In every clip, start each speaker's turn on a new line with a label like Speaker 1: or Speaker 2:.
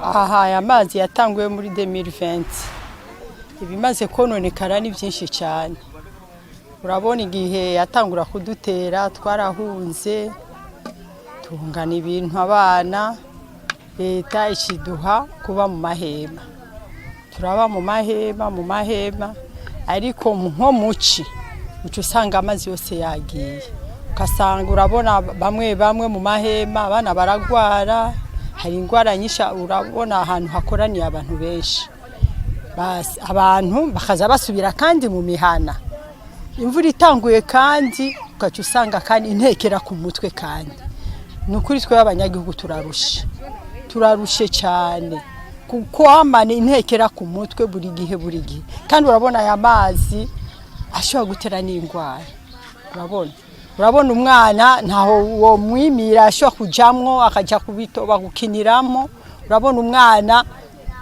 Speaker 1: aha aya mazi yatanguye muri 2020 ibimaze kononekara ni byinshi cyane. Urabona igihe yatangura kudutera twarahunze tungana ibintu abana leta ikiduha kuba mu mahema. Turaba mu mahema ariko nko muci usanga amazi yose yagiye. Ukasanga urabona bamwe mu mahema abana baragwara, hari ingwara nyisha. Urabona ahantu hakoraniye abantu benshi, abantu bakaza basubira kandi mu mihana. Imvura itanguye kandi ukaca usanga kandi intekera ku mutwe. Kandi nukuri twe abanyagihugu turarushe cyane kuko amane intekera ku mutwe buri gihe. Kandi urabona aya mazi ashobora gutera n'ingwara. Urabona umwana ntaho wo mwimira ashobora kujamwo akaja kubitoba gukiniramo. Urabona umwana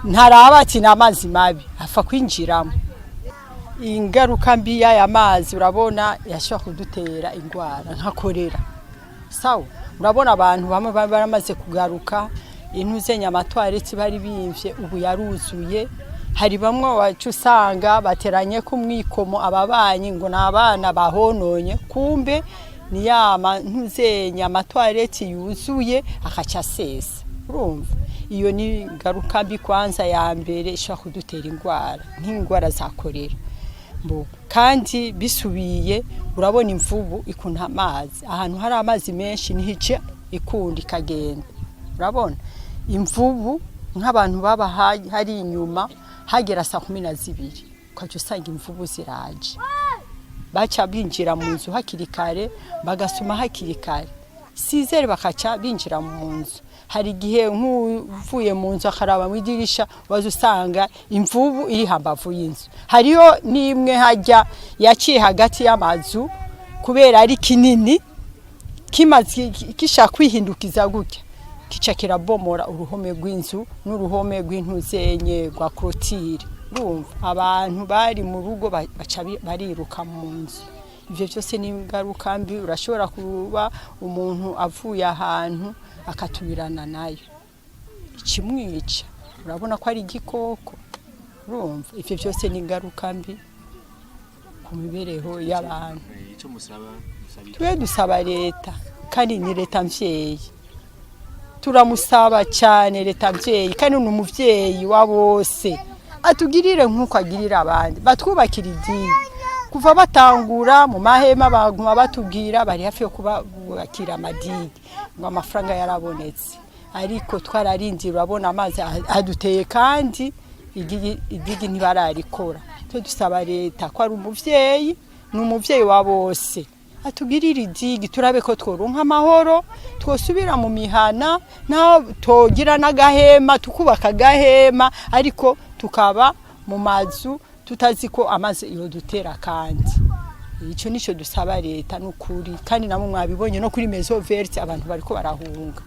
Speaker 1: ntaraba ati n'amazi mabi afa kwinjiramo. Ingaruka mbi y'aya mazi urabona yashobora kudutera ingwara nka kolera. Sawa, urabona abantu bamwe baramaze kugaruka, intuzenya amatwaretse bari bimvye ubu yaruzuye. Hari bamwe wacu usanga bateranye ku mwikomo ababanyi ngo nabana bahononye, kumbe ni yama ntuzenya amatwaretse yuzuye akaca sesa. Urumva iyo ni garuka mbi kwanza ya mbere ishobora kudutera ingwara nk'ingwara za kolera. Kandi bisubiye urabona imvubu ikunda amazi. Ahantu hari amazi menshi nihice ikunda ikagenda. Urabona imvubu nk'abantu baba hari inyuma hagera saa 12 ukaje usanga imvubu ziraje. Baca binjira mu nzu hakiri kare bagasuma hakiri kare, sizere bakaca binjira mu nzu. Hari igihe nk'uvuye mu nzu akaraba mu idirisha wazo usanga imvubu iri hambavu y'inzu. Hariyo nimwe hajya yaciye hagati y'amazu kubera ari kinini kimaze kisha kwihindukiza gutya kica kirabomora uruhome rw'inzu n'uruhome rw'intuzenye rwa clôture. Urumva abantu bari mu rugo baca bariruka mu nzu. Ivyo byose ni ingaruka mbi. Urashobora kuba umuntu avuye ahantu akatubirana nayo ikimwica. Urabona ko ari igikoko. Urumva ivyo byose ni ingaruka mbi ku mibereho y'abantu. Twe dusaba leta kandi ni leta mvyeyi. Turamusaba cyane leta mvyeyi kandi ni umuvyeyi wa bose. Atugirire nkuko agirira abandi, batwubakira idini. Kuva batangura mu mahema baguma batubwira bari hafi yo kubakira Amadigi ngo amafaranga yarabonetse, ariko twararinzi. Urabona amazi aduteye kandi idigi ntibararikora. Twe dusaba leta ko ari umuvyeyi, ni umuvyeyi wa bose. Atugirira idigi turabe ko tworonka amahoro, twosubira mu mihana, naho togira n'agahema tukubaka gahema, ariko tukaba mu mazu tutazi ko amazi iyo dutera. Kandi ico nico dusaba leta n'ukuri, kandi namwe mwabibonye no kuri Maison Verte abantu bariko barahunga.